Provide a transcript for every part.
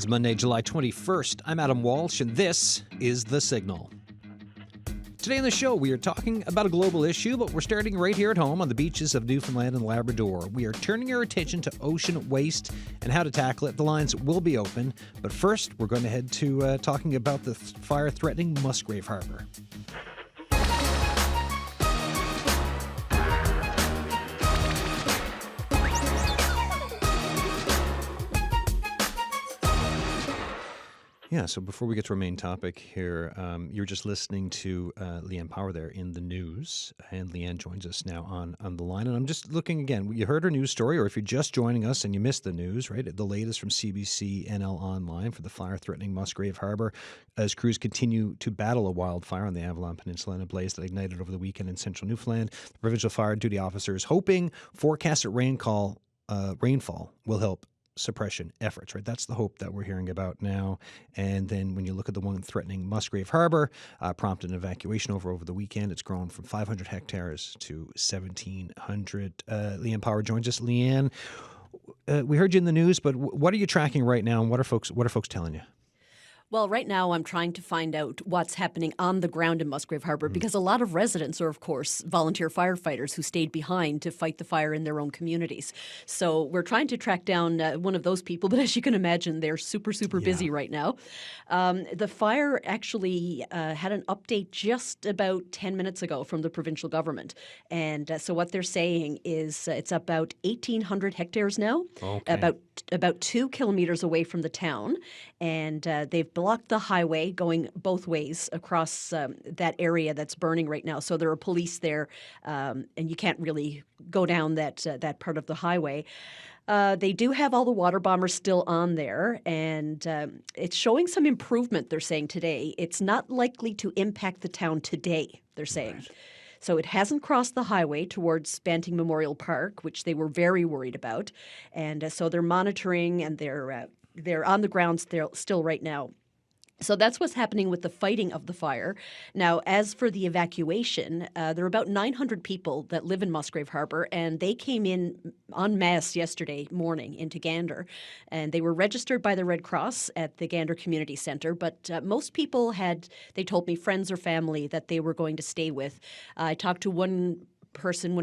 It's Monday, July 21st. I'm Adam Walsh, and this is The Signal. Today on the show, we are talking about a global issue, but we're starting right here at home on the beaches of Newfoundland and Labrador. We are turning our attention to ocean waste and how to tackle it. The lines will be open, but first, we're going to head to talking about the fire-threatening Musgrave Harbour. Yeah, so before we get to our main topic here, you're just listening to Leanne Power there in the news, and Leanne joins us now on the line. And I'm just looking again, you heard her news story, or if you're just joining us and you missed the news, right, the latest from CBC NL Online for the fire-threatening Musgrave Harbour as crews continue to battle a wildfire on the Avalon Peninsula and a blaze that ignited over the weekend in central Newfoundland. The provincial fire duty officer is hoping forecasted rainfall will help suppression efforts, right? That's the hope that we're hearing about now. And then when you look at the one threatening Musgrave Harbour, prompted an evacuation over the weekend. It's grown from 500 hectares to 1,700. Leanne Power joins us. Leanne, we heard you in the news, but what are you tracking right now, and what are folks telling you? Well, right now I'm trying to find out what's happening on the ground in Musgrave Harbour because a lot of residents are, of course, volunteer firefighters who stayed behind to fight the fire in their own communities. So we're trying to track down one of those people, but as you can imagine, they're super busy right now. The fire actually had an update just about 10 minutes ago from the provincial government. And so what they're saying is it's about 1,800 hectares now, about 2 kilometers away from the town. And they've blocked the highway going both ways across that area that's burning right now. So there are police there, and you can't really go down that part of the highway. They do have all the water bombers still on there, and it's showing some improvement, they're saying today. It's not likely to impact the town today, they're saying. Right. So it hasn't crossed the highway towards Banting Memorial Park, which they were very worried about. And so they're monitoring, and they're on the ground still right now. So that's what's happening with the fighting of the fire. Now, as for the evacuation, there are about 900 people that live in Musgrave Harbour, and they came in en masse yesterday morning into Gander. And they were registered by the Red Cross at the Gander Community Centre, but most people they told me, friends or family that they were going to stay with. I talked to one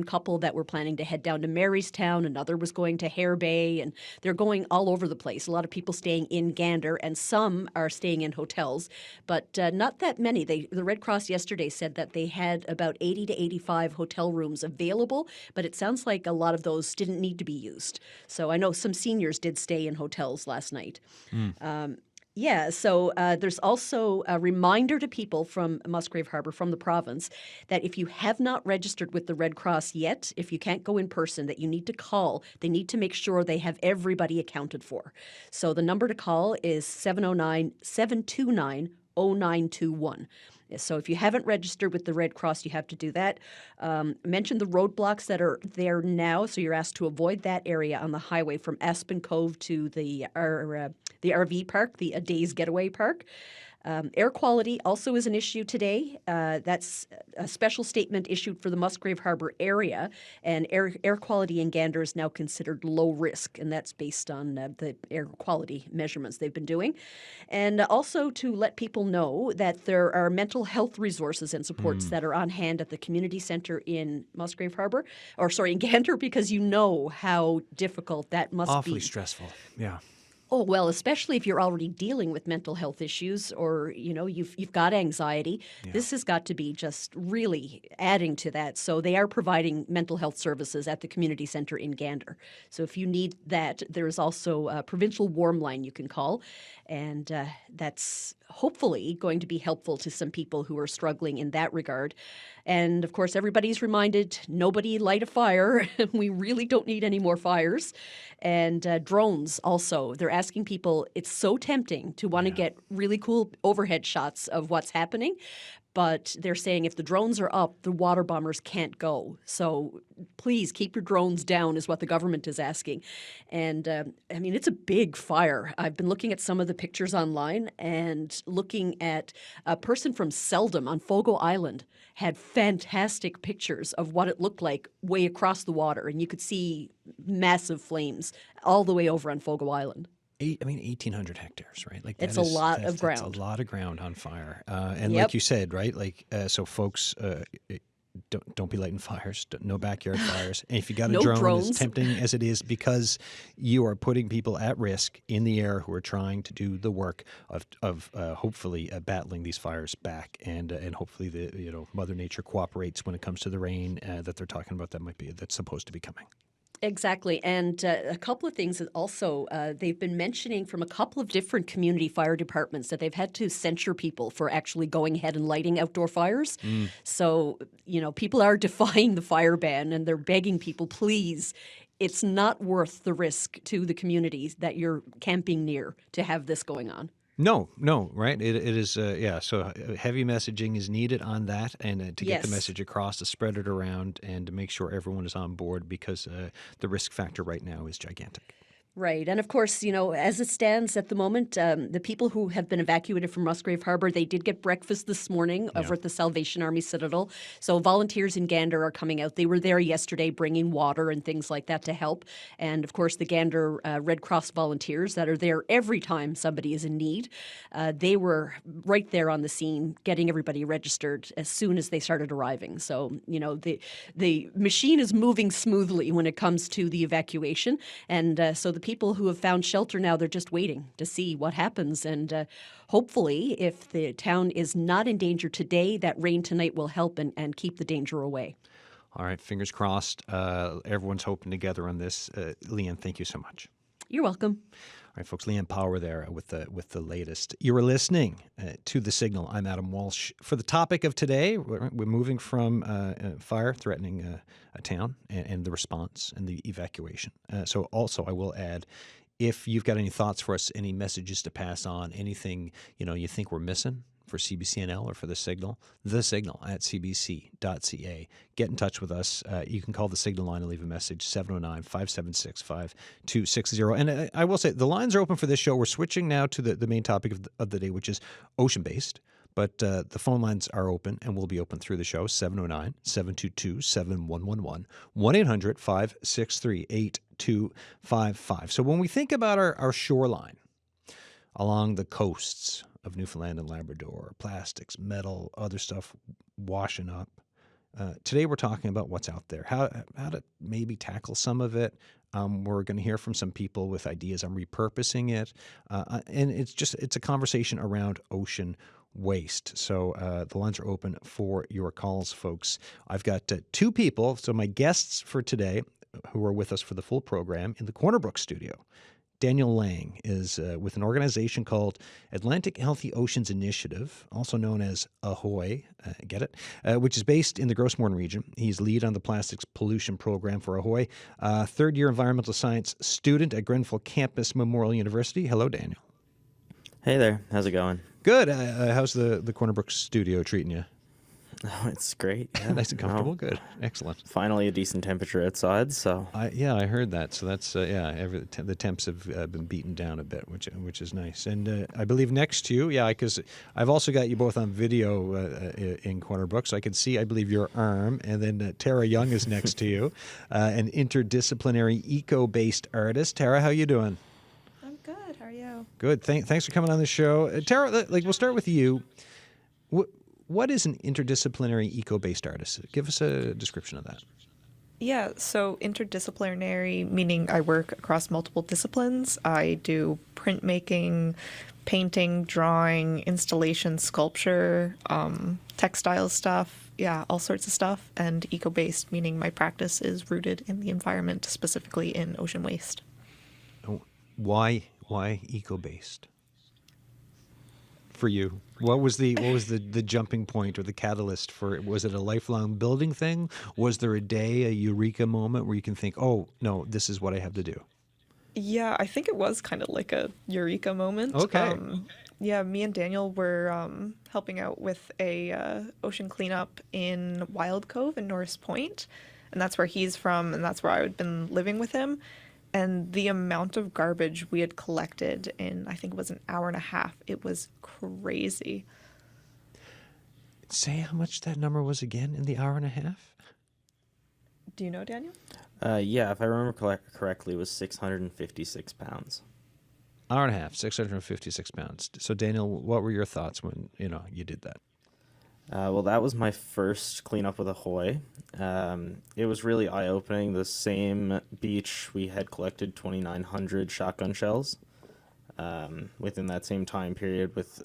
couple that were planning to head down to Marystown. Another was going to Hare Bay, and they're going all over the place. A lot of people staying in Gander, and some are staying in hotels, but not that many. The Red Cross yesterday said that they had about 80 to 85 hotel rooms available, but it sounds like a lot of those didn't need to be used. So I know some seniors did stay in hotels last night. Yeah, so there's also a reminder to people from Musgrave Harbour, from the province, that if you have not registered with the Red Cross yet, if you can't go in person, that you need to call. They need to make sure they have everybody accounted for. So the number to call is 709-729-0921. So if you haven't registered with the Red Cross, you have to do that. Mention the roadblocks that are there now, so you're asked to avoid that area on the highway from Aspen Cove to the RV park, the A Day's Getaway Park. Air quality also is an issue today. That's a special statement issued for the Musgrave Harbour area, and air quality in Gander is now considered low risk, and that's based on the air quality measurements they've been doing. And also to let people know that there are mental health resources and supports that are on hand at the community centre in Musgrave Harbour, in Gander, because you know how difficult that must be. Awfully stressful, yeah. Oh, well, especially if you're already dealing with mental health issues, or, you've got anxiety. Yeah. This has got to be just really adding to that. So they are providing mental health services at the community centre in Gander. So if you need that, there is also a provincial warm line you can call. And that's hopefully going to be helpful to some people who are struggling in that regard. And, of course, everybody's reminded, nobody light a fire. We really don't need any more fires. And drones also. They're asking people, it's so tempting to want to get really cool overhead shots of what's happening. But they're saying if the drones are up, the water bombers can't go. So please keep your drones down is what the government is asking. And it's a big fire. I've been looking at some of the pictures online and looking at a person from Seldom on Fogo Island had fantastic pictures of what it looked like way across the water. And you could see massive flames all the way over on Fogo Island. I mean, 1,800 hectares, right? Like It's a lot of that's a ground. lot of ground on fire. And like Yep. you said, right? Like, so folks, don't be lighting fires. No backyard fires. And if you got a No drone, as drones. tempting as it is, because you are putting people at risk in the air who are trying to do the work of hopefully battling these fires back, and hopefully the Mother Nature cooperates when it comes to the rain that they're talking about that's supposed to be coming. Exactly. And a couple of things that also they've been mentioning from a couple of different community fire departments that they've had to censure people for actually going ahead and lighting outdoor fires. So, people are defying the fire ban and they're begging people, please, it's not worth the risk to the communities that you're camping near to have this going on. No, right? It is, yeah. So heavy messaging is needed on that, and to get the Yes. message across, to spread it around, and to make sure everyone is on board, because the risk factor right now is gigantic. Right. And of course, as it stands at the moment, the people who have been evacuated from Musgrave Harbor, they did get breakfast this morning over at the Salvation Army Citadel. So volunteers in Gander are coming out. They were there yesterday bringing water and things like that to help. And of course, the Gander Red Cross volunteers that are there every time somebody is in need, they were right there on the scene getting everybody registered as soon as they started arriving. So, the machine is moving smoothly when it comes to the evacuation. And so the people who have found shelter now, they're just waiting to see what happens. And hopefully, if the town is not in danger today, that rain tonight will help and keep the danger away. All right, fingers crossed. Everyone's hoping together on this. Leanne, thank you so much. You're welcome. All right, folks. Leanne Power there with the latest. You were listening to The Signal. I'm Adam Walsh. For the topic of today, we're moving from fire threatening a town and the response and the evacuation. So also, I will add, if you've got any thoughts for us, any messages to pass on, anything you think we're missing for CBCNL or for The Signal at cbc.ca. Get in touch with us. You can call the Signal line and leave a message, 709-576-5260. And I will say, the lines are open for this show. We're switching now to the main topic of the day, which is ocean-based. But the phone lines are open and will be open through the show, 709-722-7111, 1-800-563-8255. So when we think about our shoreline along the coasts of Newfoundland and Labrador, plastics, metal, other stuff washing up, today we're talking about what's out there, how to maybe tackle some of it. We're going to hear from some people with ideas on repurposing it. And it's a conversation around ocean waste. So the lines are open for your calls, folks. I've got two people, so my guests for today, who are with us for the full program in the Corner Brook studio. Daniel Lang is with an organization called Atlantic Healthy Oceans Initiative, also known as AHOY, which is based in the Gros Morne region. He's lead on the plastics pollution program for AHOY, third-year environmental science student at Grenfell Campus Memorial University. Hello, Daniel. Hey there. How's it going? Good. How's the Corner Brook studio treating you? Oh, it's great. Yeah. Nice and comfortable. Good. Excellent. Finally, a decent temperature outside. So I heard that. So that's the temps have been beaten down a bit, which is nice. And I believe next to you, because I've also got you both on video in Corner Brook, so I can see, I believe, your arm. And then Tara Young is next to you, an interdisciplinary eco-based artist. Tara, how you doing? I'm good. How are you? Good. Thanks for coming on the show, Tara. We'll start with you. What is an interdisciplinary eco-based artist? Give us a description of that. Yeah, so interdisciplinary, meaning I work across multiple disciplines. I do printmaking, painting, drawing, installation, sculpture, textile stuff, all sorts of stuff. And eco-based, meaning my practice is rooted in the environment, specifically in ocean waste. Why eco-based? For you, what was the jumping point or the catalyst for it? Was it a lifelong building thing? Was there a day, a eureka moment where you can think, oh no, this is what I have to do? Yeah, I think it was kind of like a eureka moment. Okay. Me and Daniel were helping out with a ocean cleanup in Wild Cove in Norris Point, and that's where he's from, and that's where I had been living with him. And the amount of garbage we had collected in, I think it was an hour and a half, it was crazy. Say how much that number was again in the hour and a half? Do you know, Daniel? if I remember correctly, it was 656 pounds. Hour and a half, 656 pounds. So, Daniel, what were your thoughts when you did that? Well, that was my first cleanup with Ahoy. It was really eye-opening. The same beach, we had collected 2,900 shotgun shells within that same time period with,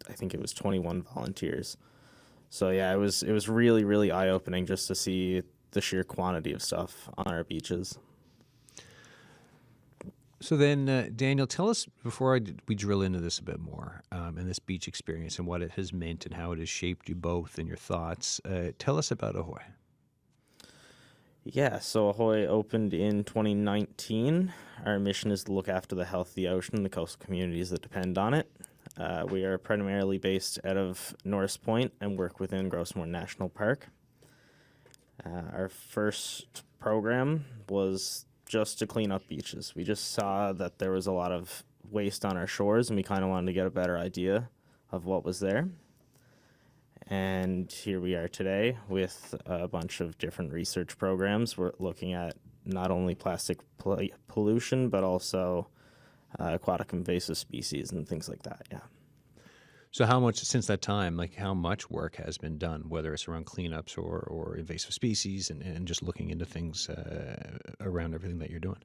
I think it was 21 volunteers. So yeah, it was really, really eye-opening just to see the sheer quantity of stuff on our beaches. So then, Daniel, tell us, before we drill into this a bit more, and this beach experience and what it has meant and how it has shaped you both and your thoughts, tell us about Ahoy. Yeah, so Ahoy opened in 2019. Our mission is to look after the health of the ocean and the coastal communities that depend on it. We are primarily based out of Norris Point and work within Grossmore National Park. Our first program was just to clean up beaches. We just saw that there was a lot of waste on our shores, and we kind of wanted to get a better idea of what was there. And here we are today with a bunch of different research programs. We're looking at not only plastic pollution, but also aquatic invasive species and things like that, yeah. So how much, since that time, how much work has been done, whether it's around cleanups or invasive species and just looking into things around everything that you're doing?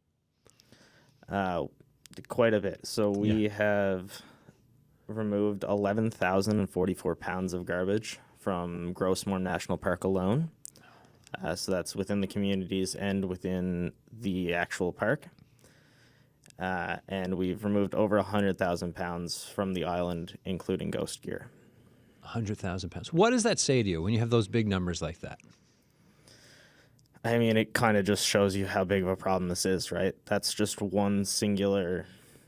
Quite a bit. So we have removed 11,044 pounds of garbage from Grossmore National Park alone. So that's within the communities and within the actual park. And we've removed over 100,000 pounds from the island, including ghost gear. 100,000 pounds. What does that say to you when you have those big numbers like that? I mean, it kind of just shows you how big of a problem this is, right? That's just one singular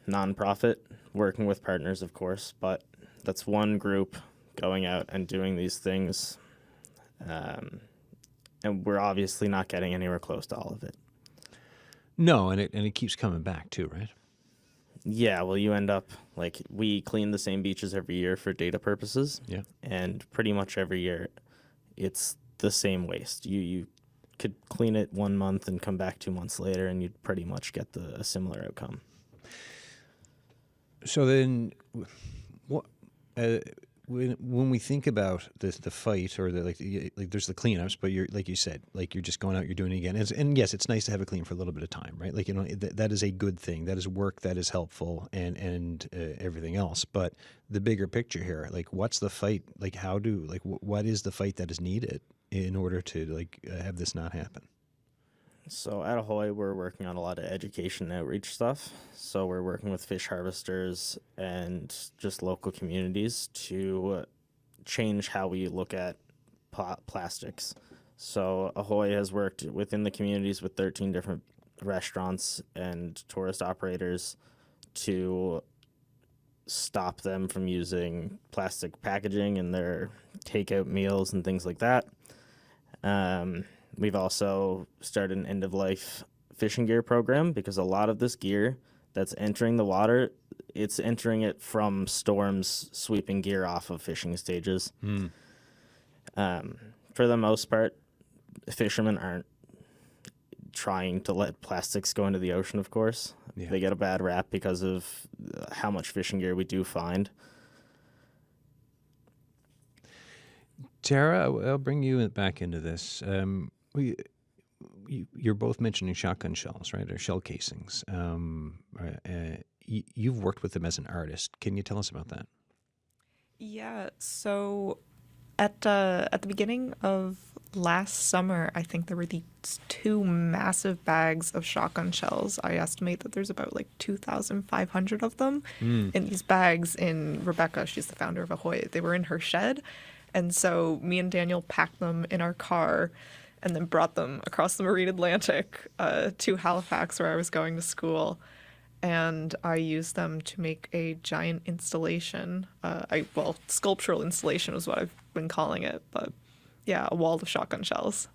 nonprofit working with partners, of course, but that's one group going out and doing these things. And we're obviously not getting anywhere close to all of it. No, and it keeps coming back too, right? Yeah, well, you end up, we clean the same beaches every year for data purposes. Yeah. And pretty much every year, it's the same waste. You could clean it 1 month and come back 2 months later, and you'd pretty much get a similar outcome. So then, what when we think about the fight or there's the cleanups, but you're like you said, you're just going out, you're doing it again, and yes, it's nice to have it clean for a little bit of time, right? That is a good thing. That is work that is helpful, and everything else. But the bigger picture here, what's the fight? What is the fight that is needed in order to have this not happen? So at Ahoy, we're working on a lot of education and outreach stuff. So we're working with fish harvesters and just local communities to change how we look at plastics. So Ahoy has worked within the communities with 13 different restaurants and tourist operators to stop them from using plastic packaging in their takeout meals and things like that. We've also started an end-of-life fishing gear program because a lot of this gear that's entering the water, it's entering it from storms sweeping gear off of fishing stages. For the most part, fishermen aren't trying to let plastics go into the ocean, of course. Yeah. They get a bad rap because of how much fishing gear we do find. Tara, I'll bring you back into this. You're both mentioning shotgun shells, right, or shell casings. You've worked with them as an artist. Can you tell us about that? Yeah, so at the beginning of last summer, I think there were these 2 massive bags of shotgun shells. I estimate that there's about 2,500 of them in these bags. In Rebecca, she's the founder of Ahoy, they were in her shed. And so me and Daniel packed them in our car and then brought them across the Marine Atlantic to Halifax, where I was going to school. And I used them to make a giant installation. Sculptural installation is what I've been calling it. But yeah, a wall of shotgun shells.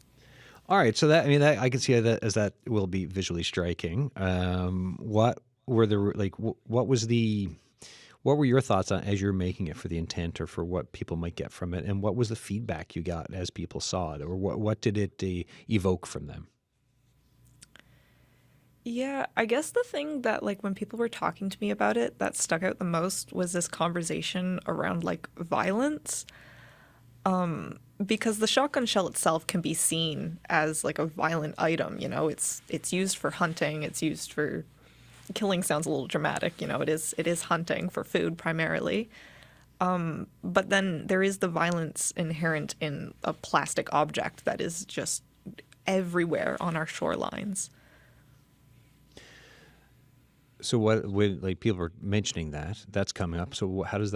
All right, so that I can see that as that will be visually striking. What were What were your thoughts on as you're making it for the intent or for what people might get from it, and what was the feedback you got as people saw it, or what did it evoke from them? Yeah, I guess the thing that, like, when people were talking to me about it, that stuck out the most was this conversation around, like, violence. Because the shotgun shell itself can be seen as like a violent item, you know, it's used for hunting, it's used for killing sounds a little dramatic, you know, it is hunting for food primarily. But then there is the violence inherent in a plastic object that is just everywhere on our shorelines. So what when like people are mentioning that's coming up. So how did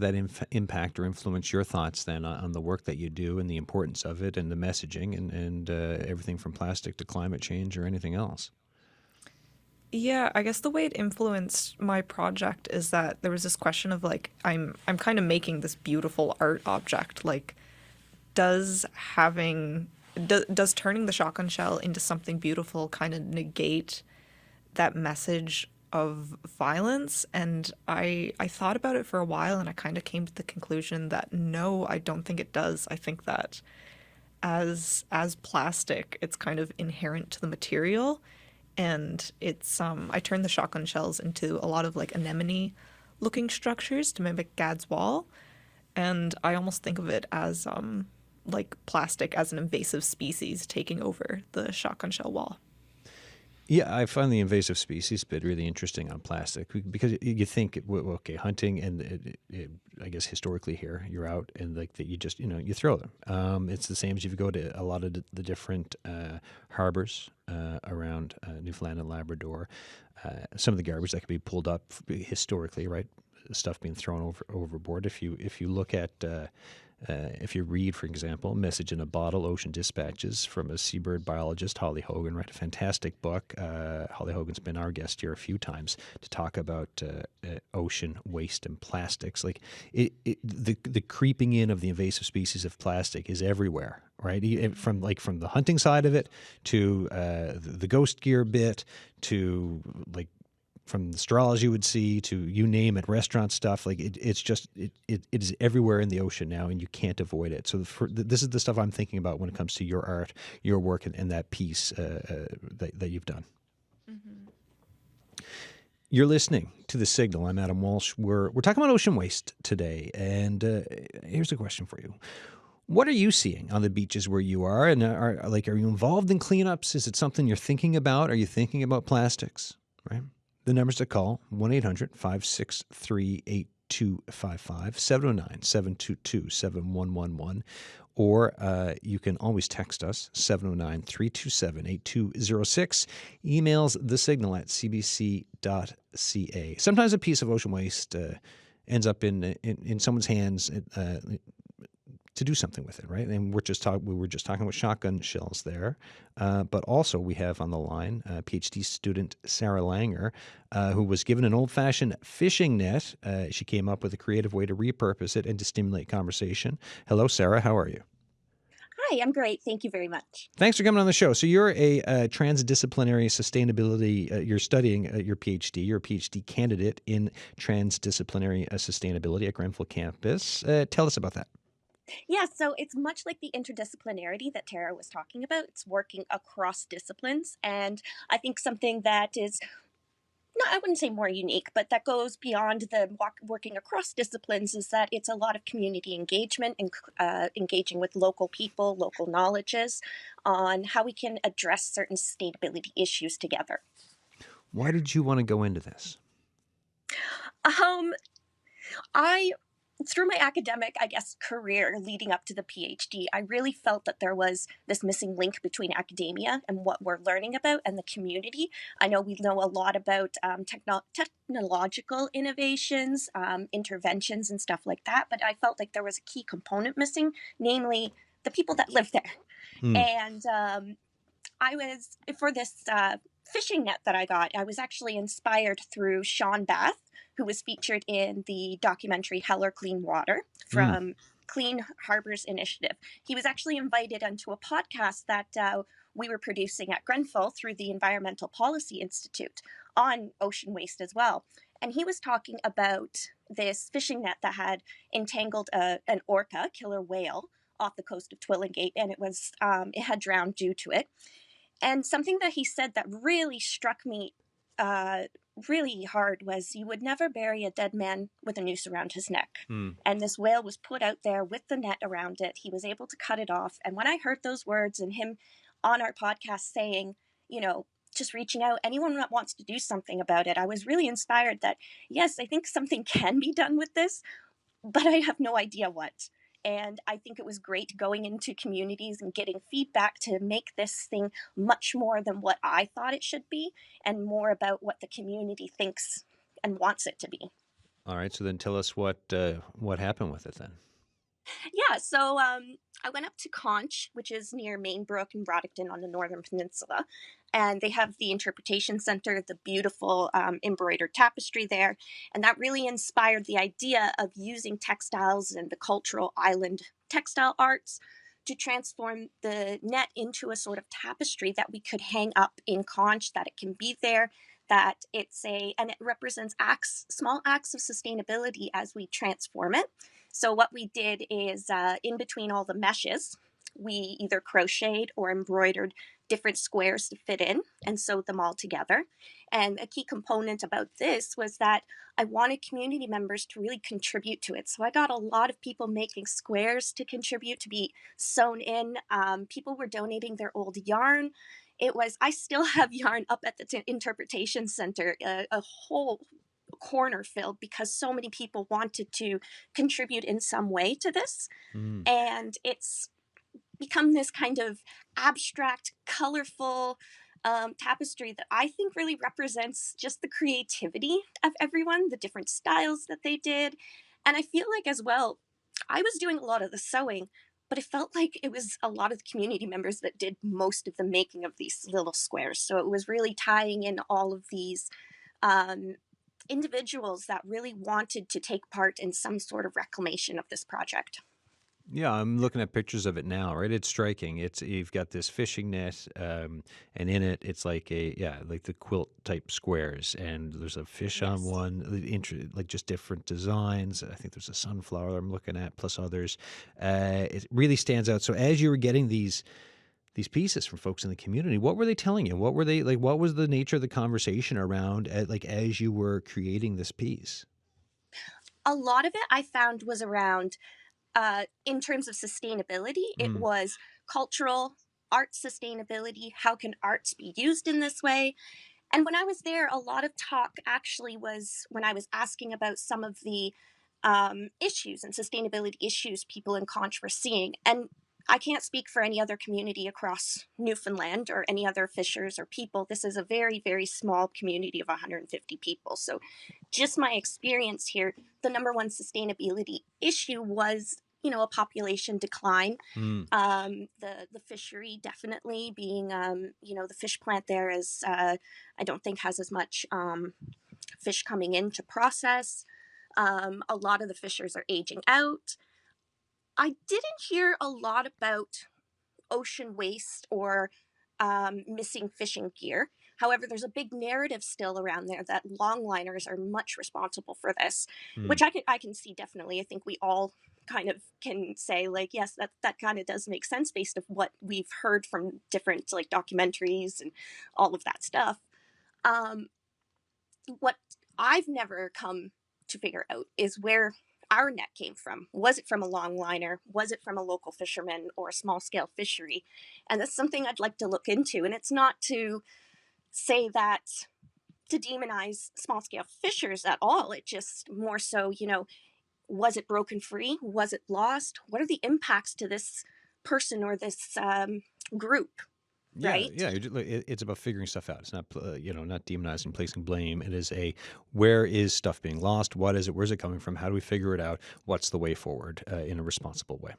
that impact or influence your thoughts then on the work that you do and the importance of it and the messaging and everything from plastic to climate change or anything else? Yeah, I guess the way it influenced my project is that there was this question of like I'm kind of making this beautiful art object. Like, does having does turning the shotgun shell into something beautiful kind of negate that message of violence? And I thought about it for a while, and I kind of came to the conclusion that no, I don't think it does. I think that as plastic, it's kind of inherent to the material, and it's I turned the shotgun shells into a lot of like anemone looking structures to mimic Gad's wall, and I almost think of it as like plastic as an invasive species taking over the shotgun shell wall. Yeah, I find the invasive species bit really interesting on plastic because you think, well, okay, hunting and I guess historically here you're out and like that you just you throw them. It's the same as if you go to a lot of the different harbors around Newfoundland and Labrador. Some of the garbage that could be pulled up historically, right? Stuff being thrown overboard. If you look at if you read, for example, Message in a Bottle, Ocean Dispatches from a seabird biologist, Holly Hogan, right? A fantastic book. Holly Hogan's been our guest here a few times to talk about ocean waste and plastics. Like the creeping in of the invasive species of plastic is everywhere, right? From the hunting side of it to the ghost gear bit to like from the straws you would see to you name it, restaurant stuff. Like it's just it is everywhere in the ocean now, and you can't avoid it. So this is the stuff I'm thinking about when it comes to your art, your work, and that piece that you've done. You're listening to The Signal. I'm Adam Walsh. We're talking about ocean waste today, and here's a question for you. What are you seeing on the beaches where you are? And are you involved in cleanups? Is it something you're thinking about? Are you thinking about plastics? Right. The numbers to call, 1-800-563-8255, 709-722-7111, or you can always text us, 709-327-8206, emails thesignal@cbc.ca. Sometimes a piece of ocean waste ends up in someone's hands to do something with it, right? And we were just talking about shotgun shells there, but also we have on the line PhD student Sarah Langer, who was given an old-fashioned fishing net. She came up with a creative way to repurpose it and to stimulate conversation. Hello, Sarah. How are you? Hi, I'm great. Thank you very much. Thanks for coming on the show. So you're a transdisciplinary sustainability. You're studying your PhD. You're a PhD candidate in transdisciplinary sustainability at Grenfell campus. Tell us about that. Yeah, so it's much like the interdisciplinarity that Tara was talking about. It's working across disciplines. And I think something that is, no, I wouldn't say more unique, but that goes beyond the working across disciplines is that it's a lot of community engagement and engaging with local people, local knowledges on how we can address certain sustainability issues together. Why did you want to go into this? I Through my academic, I guess, career leading up to the PhD, I really felt that there was this missing link between academia and what we're learning about and the community. I know we know a lot about technological innovations, interventions, and stuff like that, but I felt like there was a key component missing, namely the people that live there. And I was, for this fishing net that I got, I was actually inspired through Sean Bath, who was featured in the documentary Hell or Clean Water from Clean Harbors Initiative. He was actually invited onto a podcast that we were producing at Grenfell through the Environmental Policy Institute on ocean waste as well. And he was talking about this fishing net that had entangled an orca, killer whale, off the coast of Twillingate, and it had drowned due to it. And something that he said that really struck me uh, really hard was you would never bury a dead man with a noose around his neck. Mm. And this whale was put out there with the net around it. He was able to cut it off. And when I heard those words and him on our podcast saying, just reaching out, anyone that wants to do something about it, I was really inspired that, yes, I think something can be done with this, but I have no idea what. And I think it was great going into communities and getting feedback to make this thing much more than what I thought it should be and more about what the community thinks and wants it to be. All right. So then tell us what happened with it then. Yeah, so I went up to Conch, which is near Mainbrook and Brockton on the Northern Peninsula, and they have the Interpretation Center, the beautiful embroidered tapestry there, and that really inspired the idea of using textiles and the cultural island textile arts to transform the net into a sort of tapestry that we could hang up in Conch, that it can be there, that and it represents small acts of sustainability as we transform it. So what we did is in between all the meshes, we either crocheted or embroidered different squares to fit in and sewed them all together. And a key component about this was that I wanted community members to really contribute to it. So I got a lot of people making squares to contribute, to be sewn in. People were donating their old yarn. I still have yarn up at the Interpretation Center, a whole corner filled because so many people wanted to contribute in some way to this. Mm. And it's become this kind of abstract, colorful tapestry that I think really represents just the creativity of everyone, the different styles that they did. And I feel like as well, I was doing a lot of the sewing, but it felt like it was a lot of the community members that did most of the making of these little squares. So it was really tying in all of these individuals that really wanted to take part in some sort of reclamation of this project. Yeah, I'm looking at pictures of it now, right? It's striking. You've got this fishing net, and in it, it's like like the quilt type squares, and there's a fish on Yes. one, like just different designs. I think there's a sunflower I'm looking at, plus others. It really stands out. So as you were getting these pieces from folks in the community, what were they telling you? What were they like? What was the nature of the conversation around, as you were creating this piece? A lot of it I found was around, in terms of sustainability, it Mm. was cultural, art sustainability. How can arts be used in this way? And when I was there, a lot of talk actually was when I was asking about some of the issues and sustainability issues people in Conch were seeing. And I can't speak for any other community across Newfoundland or any other fishers or people. This is a very, very small community of 150 people. So, just my experience here, the number one sustainability issue was, a population decline. Mm. The fishery definitely being, the fish plant there is, I don't think has as much fish coming in to process. A lot of the fishers are aging out. I didn't hear a lot about ocean waste or missing fishing gear. However, there's a big narrative still around there that longliners are much responsible for this, Mm. which I can see definitely. I think we all kind of can say like, yes, that kind of does make sense based on what we've heard from different like documentaries and all of that stuff. Um, what I've never come to figure out is where our net came from. Was it from a longliner? Was it from a local fisherman or a small scale fishery? And that's something I'd like to look into. And it's not to say that to demonize small scale fishers at all. It just more so, was it broken free? Was it lost? What are the impacts to this person or this group? Yeah, Right? yeah. It's about figuring stuff out. It's not, not demonizing, placing blame. It is where is stuff being lost? What is it? Where's it coming from? How do we figure it out? What's the way forward in a responsible way?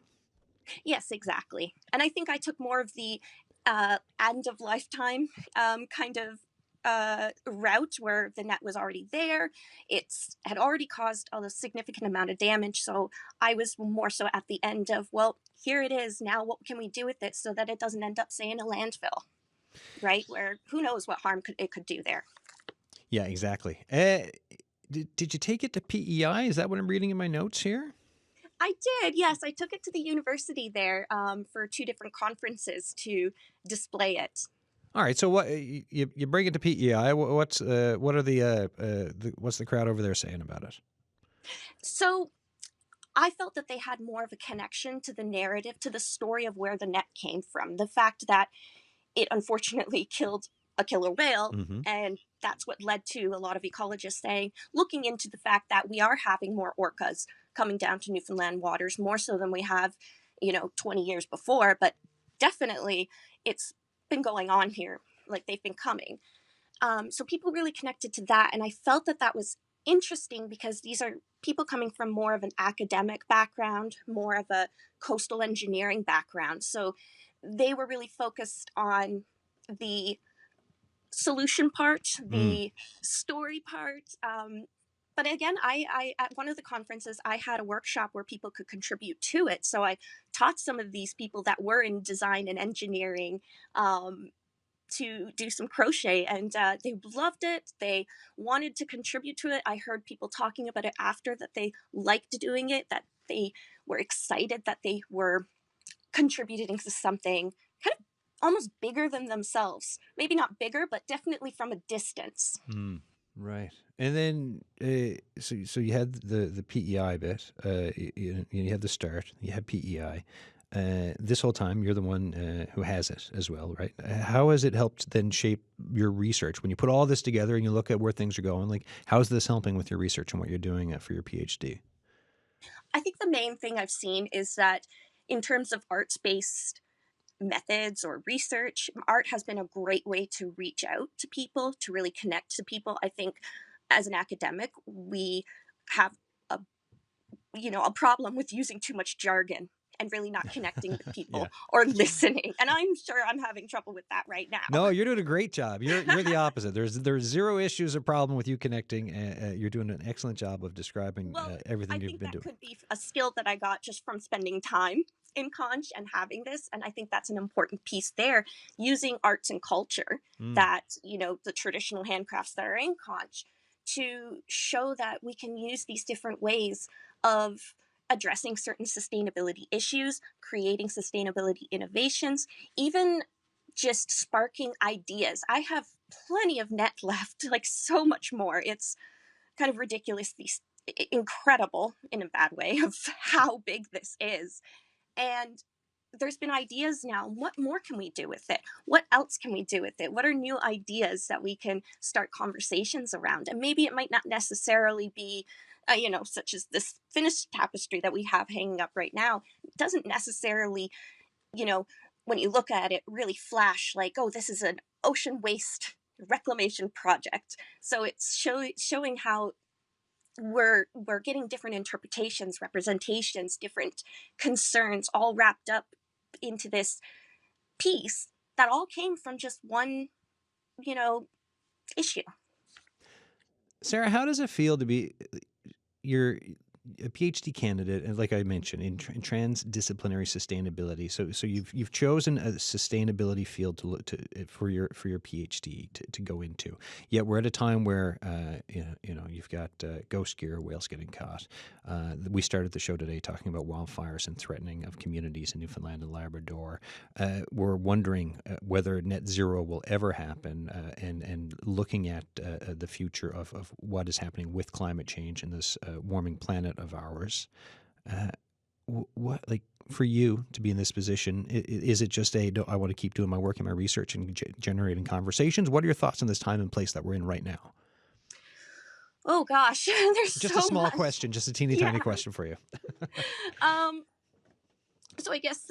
Yes, exactly. And I think I took more of the end of lifetime kind of route where the net was already there. It's had already caused a significant amount of damage. So I was more so at the end of, well, here it is. Now what can we do with it so that it doesn't end up, say, in a landfill, right? Where who knows what harm it could do there. Yeah, exactly. Did you take it to PEI? Is that what I'm reading in my notes here? I did, yes. I took it to the university there for 2 different conferences to display it. All right. So what you bring it to PEI? What are what's the crowd over there saying about it? So I felt that they had more of a connection to the narrative, to the story of where the net came from. The fact that it unfortunately killed a killer whale. Mm-hmm. And that's what led to a lot of ecologists saying, looking into the fact that we are having more orcas coming down to Newfoundland waters, more so than we have, 20 years before. But definitely it's been going on here, like they've been coming. So people really connected to that. And I felt that that was interesting because these are people coming from more of an academic background, more of a coastal engineering background. So they were really focused on the solution part, Mm. the story part. But again, I at one of the conferences, I had a workshop where people could contribute to it. So I taught some of these people that were in design and engineering to do some crochet, and they loved it. They wanted to contribute to it. I heard people talking about it after, that they liked doing it, that they were excited that they were contributing to something kind of almost bigger than themselves. Maybe not bigger, but definitely from a distance. Mm. Right. And then so you had the PEI bit. You had the start. You had PEI. This whole time, you're the one who has it as well, right? How has it helped then shape your research when you put all this together and you look at where things are going? Like, how is this helping with your research and what you're doing for your PhD? I think the main thing I've seen is that in terms of arts based methods or research, art has been a great way to reach out to people, to really connect to people. I think as an academic, we have a a problem with using too much jargon and really not connecting with Yeah. people or listening. And I'm sure I'm having trouble with that right now. No, you're doing a great job. You're the opposite. There's zero issues or problem with you connecting. You're doing an excellent job of describing Well, I everything you've think been that doing. could be a skill that I got just from spending time in Conch and having this. And I think that's an important piece there, using arts and culture, Mm. that, the traditional handcrafts that are in Conch, to show that we can use these different ways of addressing certain sustainability issues, creating sustainability innovations, even just sparking ideas. I have plenty of net left, like so much more. It's kind of ridiculously incredible in a bad way of how big this is. And there's been ideas now. What more can we do with it? What else can we do with it? What are new ideas that we can start conversations around? And maybe it might not necessarily be, such as this finished tapestry that we have hanging up right now. It doesn't necessarily, you know, when you look at it, really flash like, oh, this is an ocean waste reclamation project. So it's showing how we're getting different interpretations, representations, different concerns all wrapped up into this piece that all came from just one, you know, issue. Sarah, how does it feel to be you're a PhD candidate, and like I mentioned, in transdisciplinary sustainability. So you've chosen a sustainability field to look to for your PhD to go into. Yet we're at a time where you've got ghost gear, whales getting caught. We started the show today talking about wildfires and threatening of communities in Newfoundland and Labrador. We're wondering whether net zero will ever happen, and looking at the future of what is happening with climate change and this warming planet of ours. What, like, for you to be in this position, is it just I want to keep doing my work and my research and generating conversations? What are your thoughts on this time and place that we're in right now? Oh gosh, there's Just so a small much. question, just a teeny Yeah. tiny question for you. So I guess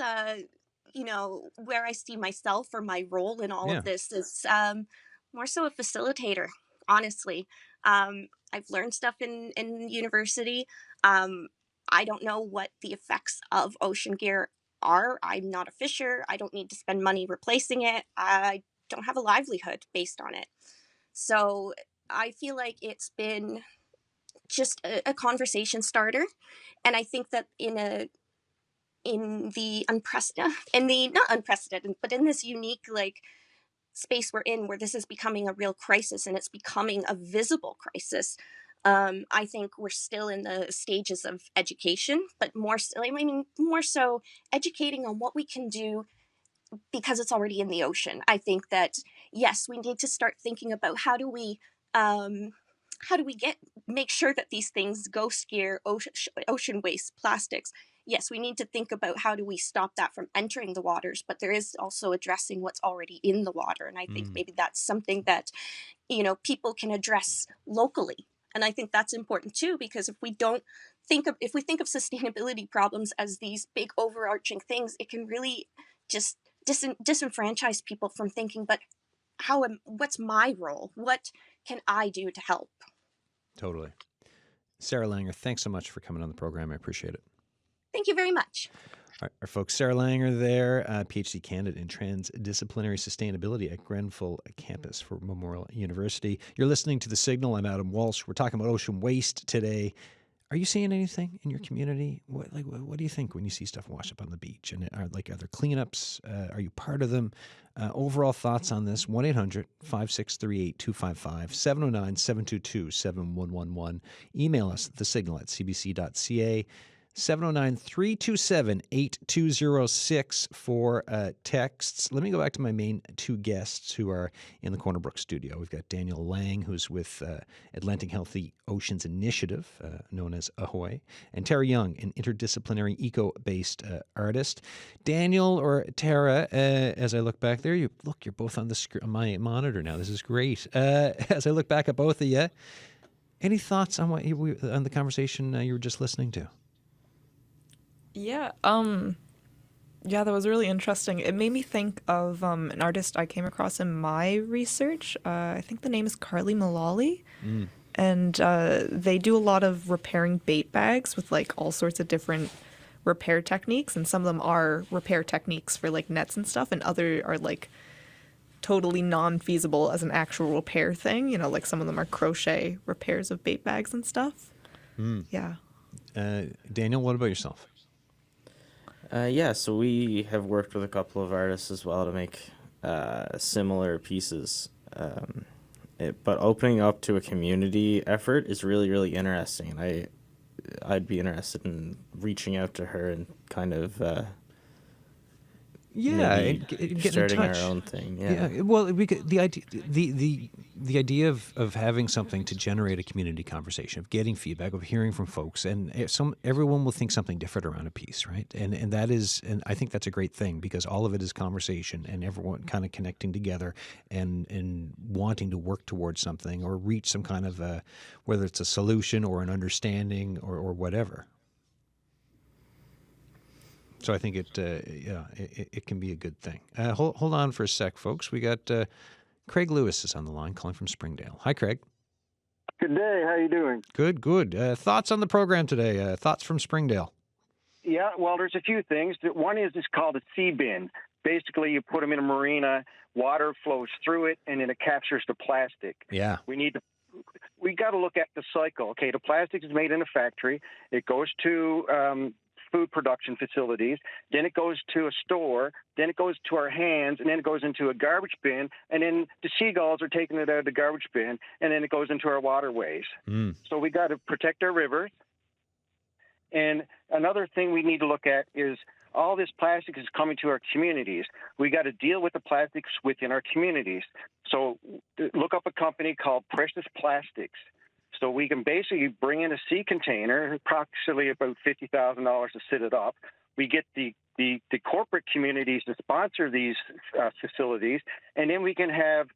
where I see myself or my role in all Yeah. of this is more so a facilitator. Honestly, I've learned stuff in university. Um, I don't know what the effects of ocean gear are. I'm not a fisher. I don't need to spend money replacing it. I don't have a livelihood based on it. So I feel like it's been just a conversation starter, and I think that in the unprecedented, in the not unprecedented, but in this unique like space we're in, where this is becoming a real crisis and it's becoming a visible crisis. I think we're still in the stages of education, but more so educating on what we can do because it's already in the ocean. I think that, yes, we need to start thinking about how do we make sure that these things go scare ocean waste plastics. Yes, we need to think about how do we stop that from entering the waters, but there is also addressing what's already in the water. And I think maybe that's something that, people can address locally. And I think that's important too, because if we think of sustainability problems as these big overarching things, it can really just disenfranchise people from thinking, but what's my role? What can I do to help? Totally. Sarah Langer, thanks so much for coming on the program. I appreciate it. Thank you very much. Our folks, Sarah Langer there, PhD candidate in transdisciplinary sustainability at Grenfell campus for Memorial University. You're listening to The Signal. I'm Adam Walsh. We're talking about ocean waste today. Are you seeing anything in your community? What do you think when you see stuff wash up on the beach? And are there cleanups? Are you part of them? Overall thoughts on this? 1-800-563-8255, 709-722-7111. Email us at thesignal@cbc.ca. 709-327-8206 for texts. Let me go back to my main two guests who are in the Corner Brook studio. We've got Daniel Lang, who's with Atlantic Healthy Oceans Initiative, known as AHOY, and Tara Young, an interdisciplinary eco-based artist. Daniel or Tara, as I look back there, you're both on on my monitor now. This is great. As I look back at both of you, any thoughts on on the conversation you were just listening to? Yeah, that was really interesting. It made me think of an artist I came across in my research. I think the name is Carly Mullally. And they do a lot of repairing bait bags with all sorts of different repair techniques. And some of them are repair techniques for nets and stuff, and other are totally non-feasible as an actual repair thing. Some of them are crochet repairs of bait bags and stuff. Yeah. Daniel, what about yourself? So we have worked with a couple of artists as well to make similar pieces. But opening up to a community effort is really, really interesting. I'd be interested in reaching out to her and kind of and get starting in our touch. own thing. Yeah. Well, the idea of having something to generate a community conversation, of getting feedback, of hearing from folks, and everyone will think something different around a piece, right? And I think that's a great thing, because all of it is conversation and everyone kind of connecting together and wanting to work towards something or reach some kind of whether it's a solution or an understanding or whatever. So I think it can be a good thing. Hold on for a sec, folks. We got Craig Lewis is on the line, calling from Springdale. Hi, Craig. Good day. How you doing? Good. Thoughts on the program today? Thoughts from Springdale? Yeah, well, there's a few things. One is it's called a sea bin. Basically, you put them in a marina, water flows through it, and then it captures the plastic. Yeah. We got to look at the cycle. Okay, the plastic is made in a factory. It goes to food production facilities, then it goes to a store, then it goes to our hands, and then it goes into a garbage bin, and then the seagulls are taking it out of the garbage bin, and then it goes into our waterways. So we got to protect our rivers. And another thing we need to look at is all this plastic is coming to our communities. We got to deal with the plastics within our communities. So look up a company called Precious Plastics. So we can basically bring in a sea container, approximately about $50,000 to sit it up. We get the corporate communities to sponsor these facilities, and then we can have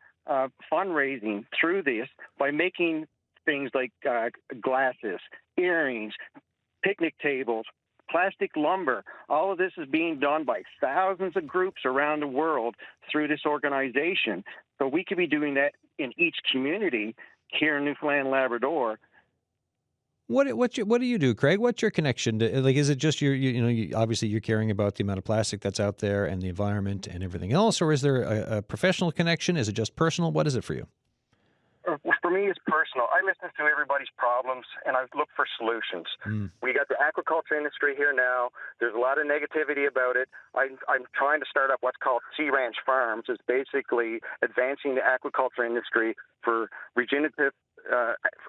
fundraising through this by making things like glasses, earrings, picnic tables, plastic lumber. All of this is being done by thousands of groups around the world through this organization. So we could be doing that in each community here in Newfoundland, Labrador. What do you do, Craig? What's your connection to, is it just obviously you're caring about the amount of plastic that's out there and the environment and everything else, or is there a professional connection? Is it just personal? What is it for you? For me, it's personal. I listen to everybody's problems, and I look for solutions. We got the aquaculture industry here now. There's a lot of negativity about it. I'm trying to start up what's called Sea Ranch Farms. It's basically advancing the aquaculture industry for regenerative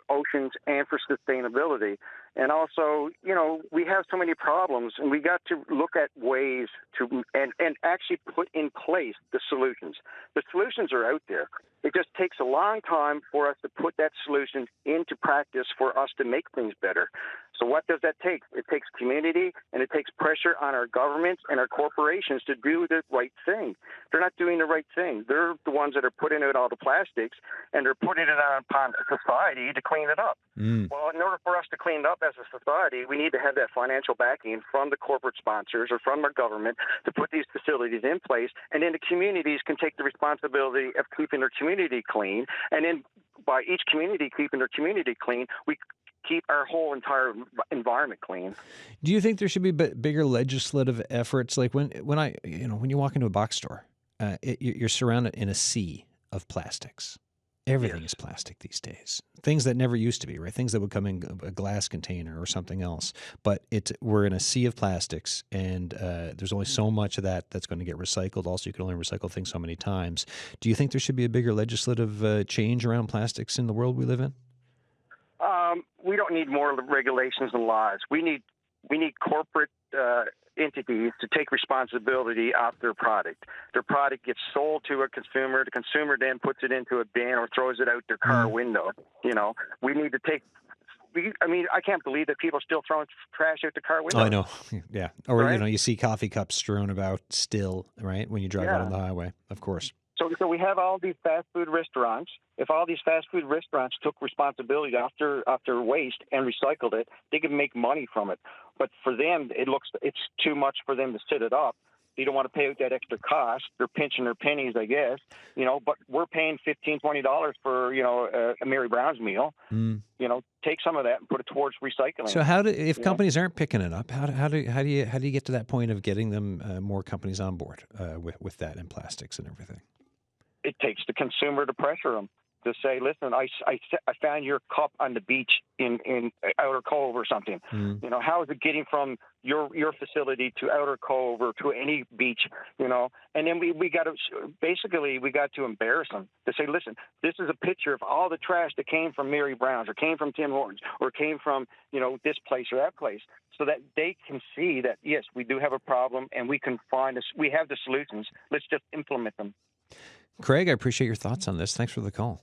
oceans and for sustainability. And also, we have so many problems, and we got to look at ways to and actually put in place the solutions. The solutions are out there. It just takes a long time for us to put that solution into practice for us to make things better. So what does that take? It takes community, and it takes pressure on our governments and our corporations to do the right thing. They're not doing the right thing. They're the ones that are putting out all the plastics, and they're putting it upon society to clean it up. Well, in order for us to clean it up as a society, we need to have that financial backing from the corporate sponsors or from our government to put these facilities in place, and then the communities can take the responsibility of keeping their community clean, and then by each community keeping their community clean, we keep our whole entire environment clean. Do you think there should be bigger legislative efforts? Like when you walk into a box store, you're surrounded in a sea of plastics. Everything is plastic these days. Things that never used to be, right? Things that would come in a glass container or something else. But we're in a sea of plastics, and there's only so much of that's going to get recycled. Also, you can only recycle things so many times. Do you think there should be a bigger legislative change around plastics in the world we live in? We don't need more regulations and laws. We need corporate entities to take responsibility of their product. Their product gets sold to a consumer. The consumer then puts it into a bin or throws it out their car window. We need to take. I can't believe that people are still throwing trash out the car window. Oh, I know. Yeah. Or, right? You see coffee cups strewn about still, right, when you drive out on the highway, of course. So we have all these fast food restaurants. If all these fast food restaurants took responsibility after waste and recycled it, they could make money from it. But for them, it's too much for them to sit it up. They don't want to pay out that extra cost. They're pinching their pennies, I guess. But we're paying $15, $20 for a Mary Brown's meal. Take some of that and put it towards recycling. So if companies aren't picking it up, how do you get to that point of getting them more companies on board with that and plastics and everything? It takes the consumer to pressure them to say, listen, I found your cup on the beach in Outer Cove or something. How is it getting from your facility to Outer Cove or to any beach, And then we got to embarrass them to say, listen, this is a picture of all the trash that came from Mary Brown's or came from Tim Hortons or came from, this place or that place, so that they can see that, yes, we do have a problem and we can we have the solutions. Let's just implement them. Craig, I appreciate your thoughts on this. Thanks for the call.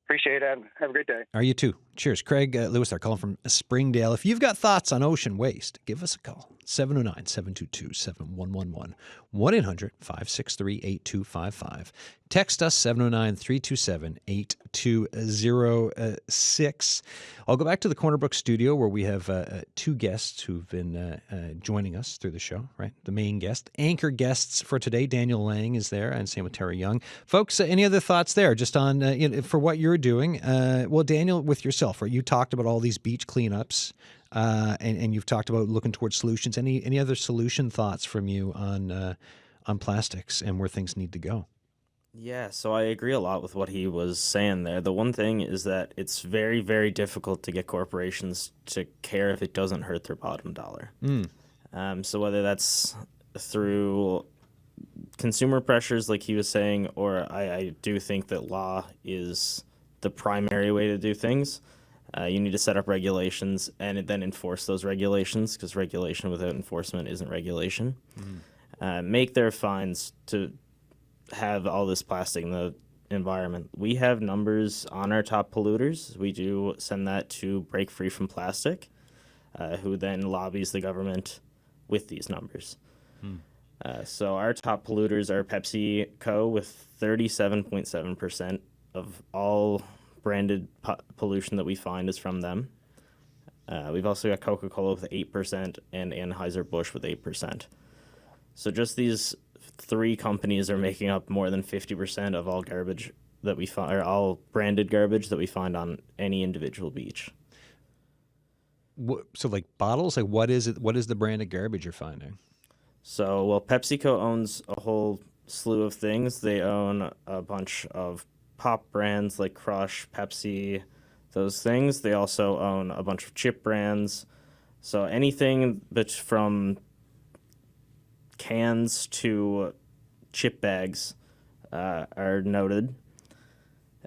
Appreciate it. Have a great day. You too. Cheers. Craig Lewis there, calling from Springdale. If you've got thoughts on ocean waste, give us a call. 709-722-7111. 1-800-563-8255. Text us 709-327-8206. I'll go back to the Corner Brook studio where we have two guests who've been joining us through the show, right? The main guest. Anchor guests for today, Daniel Lang is there, and same with Terry Young. Folks, any other thoughts there just on, for what you're doing? Well, Daniel, with yourself, right? You talked about all these beach cleanups. And you've talked about looking towards solutions. Any other solution thoughts from you on plastics and where things need to go? Yeah, so I agree a lot with what he was saying there. The one thing is that it's very, very difficult to get corporations to care if it doesn't hurt their bottom dollar. So whether that's through consumer pressures, like he was saying, or I do think that law is the primary way to do things. You need to set up regulations and then enforce those regulations, because regulation without enforcement isn't regulation. Make their fines to have all this plastic in the environment. We have numbers on our top polluters. We do send that to Break Free from Plastic, who then lobbies the government with these numbers. So our top polluters are PepsiCo with 37.7% of all branded pollution that we find is from them. We've also got Coca-Cola with 8% and Anheuser-Busch with 8%. So just these three companies are making up more than 50% of all garbage that we find, or all branded garbage that we find on any individual beach. So like bottles, like what is it? What is the branded garbage you're finding? So, well, PepsiCo owns a whole slew of things. They own a bunch of pop brands like Crush, Pepsi, those things. They also own a bunch of chip brands. So anything that's from cans to chip bags are noted,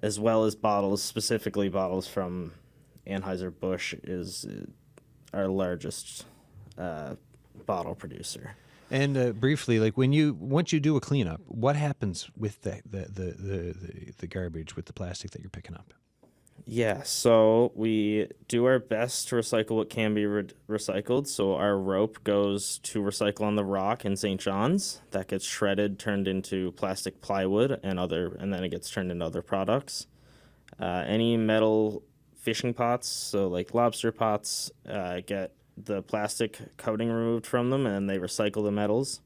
as well as bottles, specifically bottles from Anheuser-Busch is our largest bottle producer. And briefly, like once you do a cleanup, what happens with the garbage, with the plastic that you're picking up? Yeah, so we do our best to recycle what can be recycled. So our rope goes to recycle on the Rock in St. John's. That gets shredded, turned into plastic plywood, and then it gets turned into other products. Any metal fishing pots, so like lobster pots, get the plastic coating removed from them, and they recycle the metals.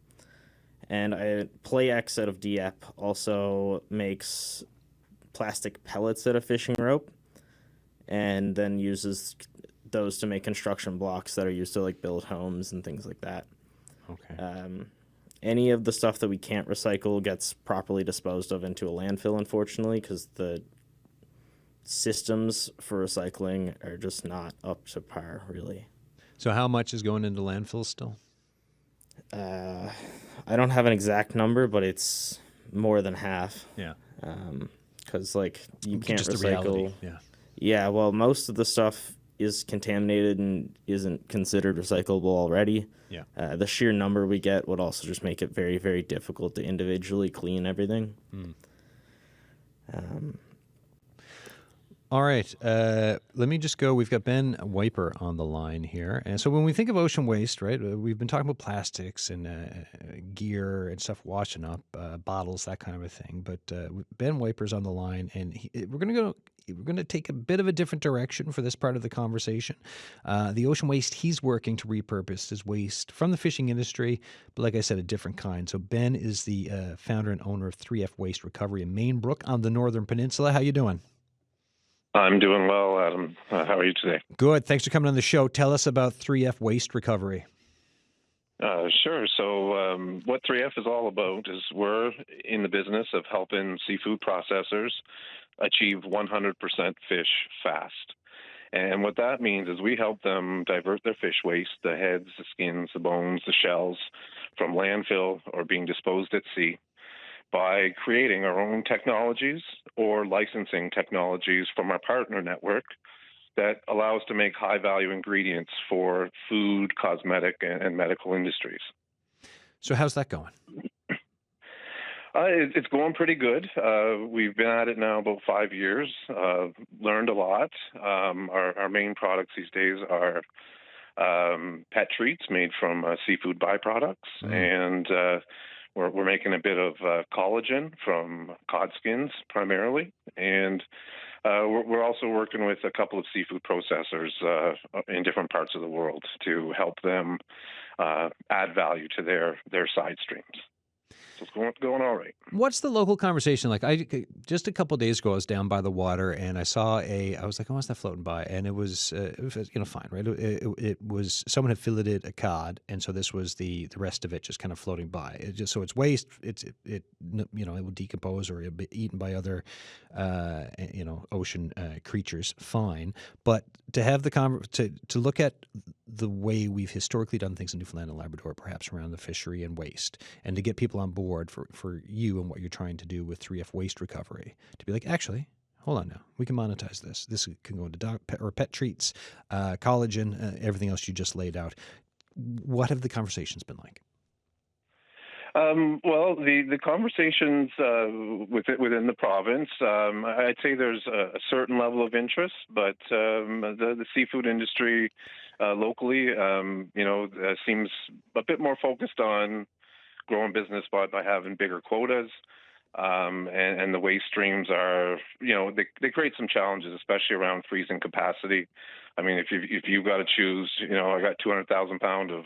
And Play X out of Dieppe also makes plastic pellets out of fishing rope, and then uses those to make construction blocks that are used to like build homes and things like that. Okay. Any of the stuff that we can't recycle gets properly disposed of into a landfill, unfortunately, because the systems for recycling are just not up to par, really. So how much is going into landfills still? I don't have an exact number, but it's more than half. Yeah. Because like you can't Just the recycle. reality. Yeah. Yeah, well, most of the stuff is contaminated and isn't considered recyclable already. Yeah. The sheer number we get would also just make it very, very difficult to individually clean everything. All right. Let me just go. We've got Ben Wiper on the line here. And so when we think of ocean waste, right, we've been talking about plastics and gear and stuff washing up, bottles, that kind of a thing. But Ben Wiper's on the line, and we're going to take a bit of a different direction for this part of the conversation. The ocean waste he's working to repurpose is waste from the fishing industry, but like I said, a different kind. So Ben is the founder and owner of 3F Waste Recovery in Mainbrook on the Northern Peninsula. How you doing? I'm doing well, Adam. How are you today? Good. Thanks for coming on the show. Tell us about 3F Waste Recovery. Sure. So what 3F is all about is we're in the business of helping seafood processors achieve 100% fish fast. And what that means is we help them divert their fish waste, the heads, the skins, the bones, the shells, from landfill or being disposed at sea, by creating our own technologies or licensing technologies from our partner network that allow us to make high-value ingredients for food, cosmetic, and medical industries. So how's that going? It's going pretty good. We've been at it now about 5 years, learned a lot. Our main products these days are pet treats made from seafood byproducts, and we're making a bit of collagen from cod skins primarily, and we're also working with a couple of seafood processors in different parts of the world to help them add value to their side streams. So it's going all right. What's the local conversation like? Just a couple of days ago, I was down by the water and I saw I was like, oh, what's that floating by? And it was fine, right? It was, someone had filleted a cod, and so this was the rest of it just kind of floating by. So it's waste. It will decompose or it'll be eaten by other, ocean creatures. Fine, but to have to look at the way we've historically done things in Newfoundland and Labrador, perhaps around the fishery and waste, and to get people on board for you and what you're trying to do with 3F Waste Recovery, to be like, actually, hold on now, we can monetize this. This can go into pet treats, collagen, everything else you just laid out. What have the conversations been like? Well, the conversations within the province, I'd say there's a certain level of interest, but the seafood industry locally, seems a bit more focused on growing business by having bigger quotas, and the waste streams are, they create some challenges, especially around freezing capacity. I mean, if you've got to choose, I got 200,000 pounds of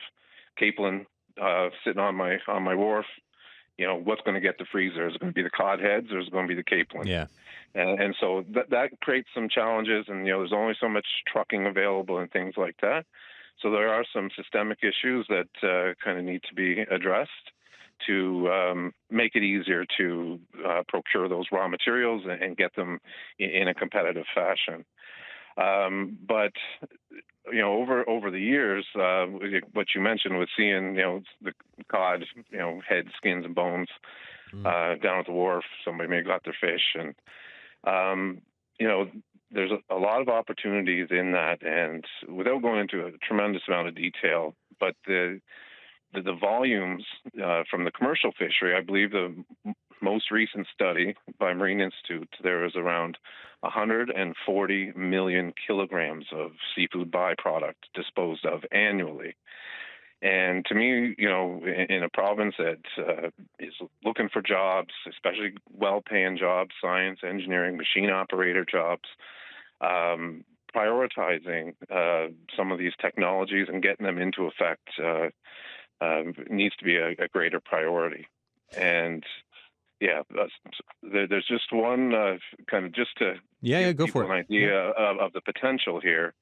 capelin sitting on my wharf, what's going to get the freezer? Is it going to be the cod heads, or is it going to be the capelin? Yeah. And so that creates some challenges, and there's only so much trucking available and things like that. So there are some systemic issues that kind of need to be addressed to make it easier to procure those raw materials and get them in a competitive fashion. But over the years, what you mentioned with seeing the cod, head, skins, and bones down at the wharf, somebody may have got their fish, and there's a lot of opportunities in that, and without going into a tremendous amount of detail, but the volumes from the commercial fishery, I believe the most recent study by Marine Institute, there is around 140 million kilograms of seafood byproduct disposed of annually. And to me, in a province that is looking for jobs, especially well-paying jobs, science, engineering, machine operator jobs, prioritizing some of these technologies and getting them into effect needs to be a greater priority. And yeah, there's just one kind of just to Yeah, give go people for an it. idea of the potential here.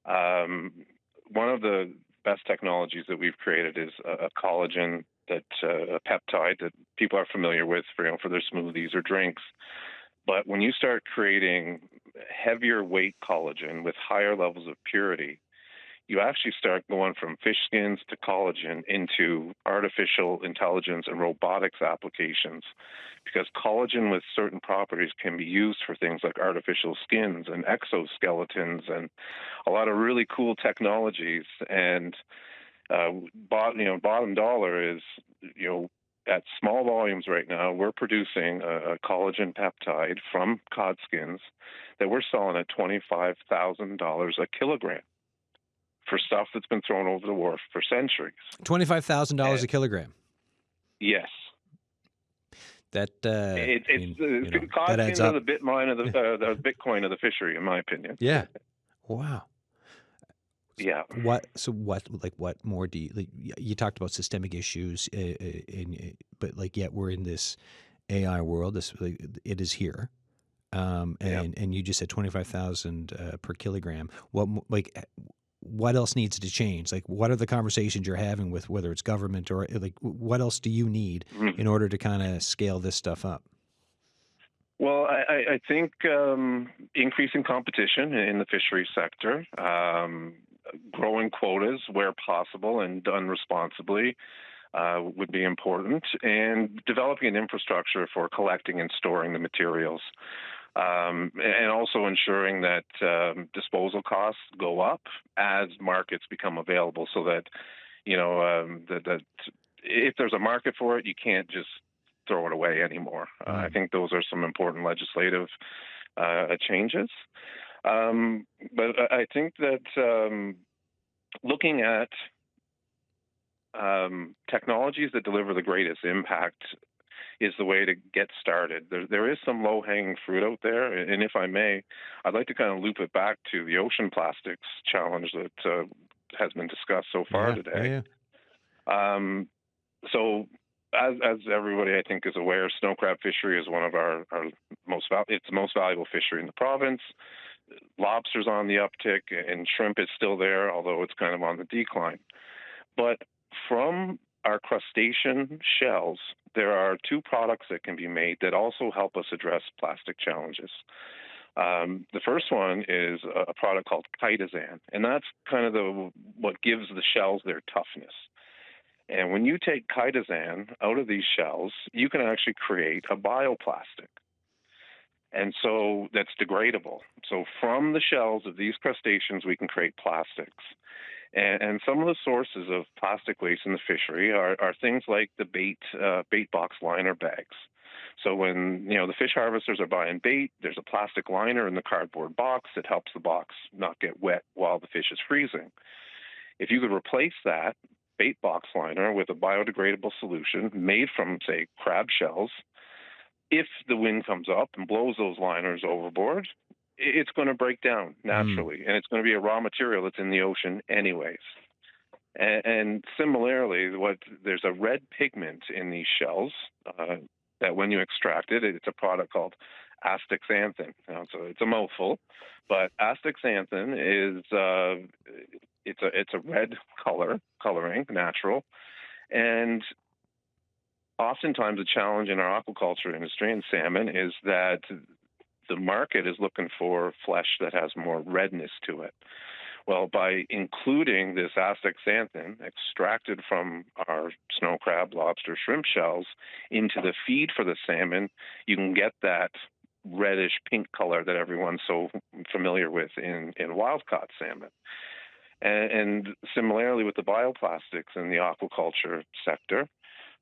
One of the best technologies that we've created is a collagen a peptide that people are familiar with for their smoothies or drinks. But when you start creating heavier weight collagen with higher levels of purity, you actually start going from fish skins to collagen into artificial intelligence and robotics applications, because collagen with certain properties can be used for things like artificial skins and exoskeletons and a lot of really cool technologies. And bottom dollar is, at small volumes right now, we're producing a collagen peptide from cod skins that we're selling at $25,000 a kilogram for stuff that's been thrown over the wharf for centuries. $25,000 a kilogram. Yes. That cod that skins adds are up. the Bitcoin of the Bitcoin of the fishery, in my opinion. Yeah. Wow. Yeah. What more do you talked about systemic issues, but yet we're in this AI world. It is here, and you just said 25,000 per kilogram. What else needs to change? What are the conversations you're having with whether it's government or what else do you need in order to kind of scale this stuff up? Well, I think increasing competition in the fisheries sector, growing quotas where possible and done responsibly would be important, and developing an infrastructure for collecting and storing the materials. And also ensuring that disposal costs go up as markets become available, so that that if there's a market for it, you can't just throw it away anymore. I think those are some important legislative changes. But I think that looking at technologies that deliver the greatest impact is the way to get started. There is some low-hanging fruit out there, and if I may, I'd like to kind of loop it back to the ocean plastics challenge that has been discussed so far today. Yeah. So, as everybody I think is aware, snow crab fishery is one of our it's the most valuable fishery in the province. Lobster's on the uptick, and shrimp is still there, although it's kind of on the decline. But from our crustacean shells, there are two products that can be made that also help us address plastic challenges. The first one is a product called chitosan, and that's kind of what gives the shells their toughness. And when you take chitosan out of these shells, you can actually create a bioplastic. And so that's degradable. So from the shells of these crustaceans, we can create plastics. And some of the sources of plastic waste in the fishery are things like the bait box liner bags. So when the fish harvesters are buying bait, there's a plastic liner in the cardboard box that helps the box not get wet while the fish is freezing. If you could replace that bait box liner with a biodegradable solution made from, say, crab shells, if the wind comes up and blows those liners overboard, it's going to break down naturally, and it's going to be a raw material that's in the ocean anyways. And similarly, there's a red pigment in these shells that when you extract it, it's a product called astaxanthin. So it's a mouthful, but astaxanthin is it's a red coloring, natural, and oftentimes a challenge in our aquaculture industry and salmon is that the market is looking for flesh that has more redness to it. Well, by including this astaxanthin extracted from our snow crab, lobster, shrimp shells into the feed for the salmon, you can get that reddish pink color that everyone's so familiar with in wild-caught salmon. And similarly with the bioplastics in the aquaculture sector,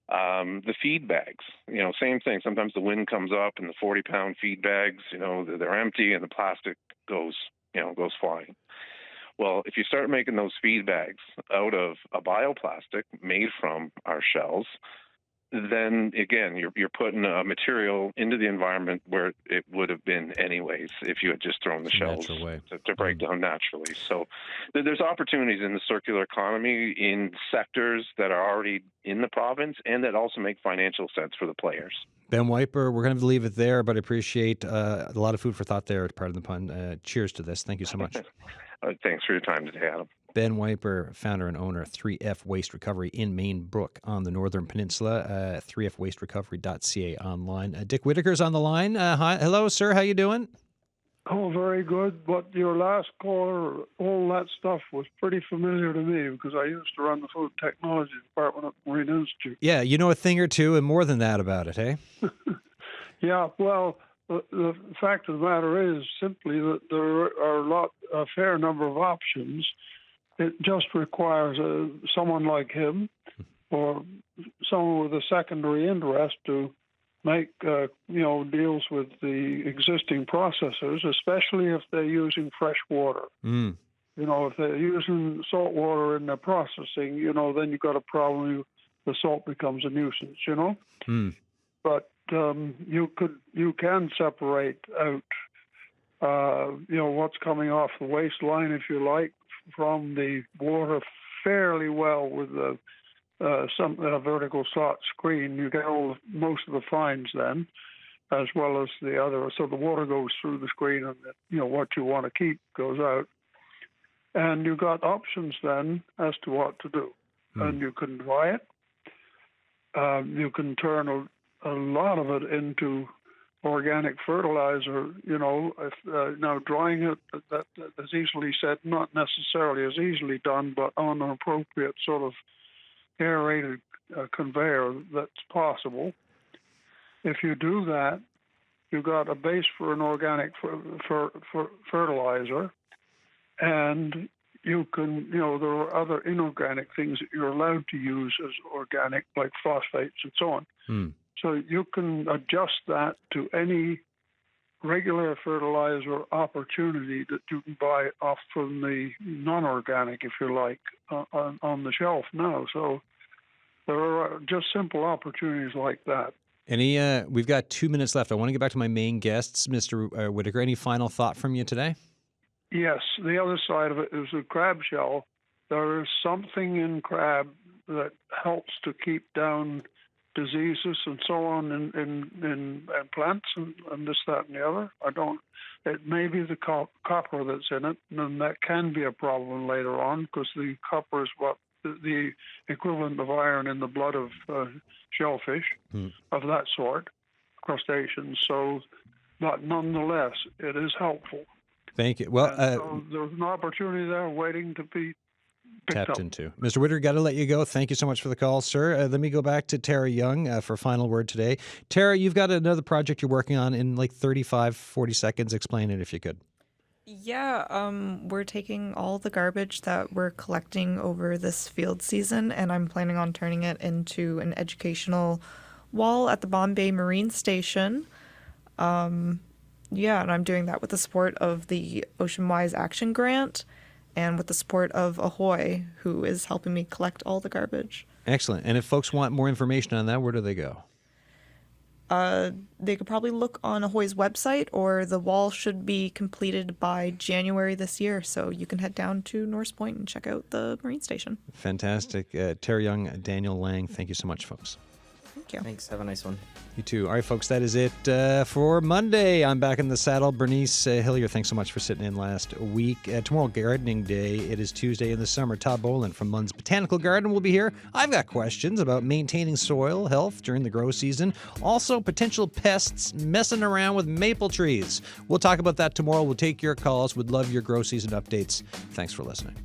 the feed bags, same thing. Sometimes the wind comes up and the 40-pound feed bags, they're empty and the plastic goes flying. Well, if you start making those feed bags out of a bioplastic made from our shells, then again, you're putting a material into the environment where it would have been anyways if you had just thrown the shells to break down naturally. So there's opportunities in the circular economy in sectors that are already in the province and that also make financial sense for the players. Ben Wiper, we're going to leave it there, but I appreciate a lot of food for thought there, pardon the pun. Cheers to this. Thank you so much. Thanks for your time today, Adam. Ben Wiper, founder and owner of 3F Waste Recovery in Main Brook on the Northern Peninsula, 3fwasterecovery.ca online. Dick Whitaker's on the line. Hi, hello, sir. How you doing? Oh, very good. But your last caller, all that stuff was pretty familiar to me because I used to run the food technology department at Marine Institute. Yeah, you know a thing or two and more than that about it, hey? Yeah, well, the fact of the matter is simply that there are a fair number of options. It just requires someone like him or someone with a secondary interest to make deals with the existing processors, especially if they're using fresh water. Mm. If they're using salt water in their processing, then you've got a problem. The salt becomes a nuisance. Mm. But you can separate out what's coming off the waistline, if you like, from the water fairly well with a vertical slot screen. You get most of the fines then, as well as the other. So the water goes through the screen, and what you want to keep goes out. And you've got options then as to what to do. And you can dry it. You can turn a lot of it into organic fertilizer. Now drying it, that is easily said, not necessarily as easily done, but on an appropriate sort of aerated conveyor, that's possible. If you do that, you've got a base for an organic fertilizer, and you can, there are other inorganic things that you're allowed to use as organic, like phosphates and so on. Mm. So you can adjust that to any regular fertilizer opportunity that you can buy off from the non-organic, if you like, on the shelf now. So there are just simple opportunities like that. We've got 2 minutes left. I want to get back to my main guests, Mr. Whitaker. Any final thought from you today? Yes, the other side of it is the crab shell. There is something in crab that helps to keep down diseases and so on in plants and this, that, and the other. It may be the copper that's in it, and that can be a problem later on because the copper is the equivalent of iron in the blood of shellfish of that sort, crustaceans. So, but nonetheless, it is helpful. Thank you. Well, so there's an opportunity there waiting to be tapped into. Mr. Whitaker, got to let you go. Thank you so much for the call, sir. Let me go back to Tara Young for a final word today. Tara, you've got another project you're working on in like 35, 40 seconds. Explain it if you could. Yeah, we're taking all the garbage that we're collecting over this field season, and I'm planning on turning it into an educational wall at the Bombay Marine Station. And I'm doing that with the support of the Oceanwise Action Grant and with the support of Ahoy, who is helping me collect all the garbage. Excellent. And if folks want more information on that, where do they go? They could probably look on Ahoy's website, or the wall should be completed by January this year. So you can head down to Norse Point and check out the Marine Station. Fantastic. Tara Young, Daniel Lang, thank you so much, folks. Thank you. Thanks. Have a nice one. You too. All right, folks, that is it for Monday. I'm back in the saddle. Bernice Hillier, thanks so much for sitting in last week. Tomorrow, gardening day. It is Tuesday in the summer. Todd Boland from Munn's Botanical Garden will be here. I've got questions about maintaining soil health during the grow season. Also, potential pests messing around with maple trees. We'll talk about that tomorrow. We'll take your calls. Would love your grow season updates. Thanks for listening.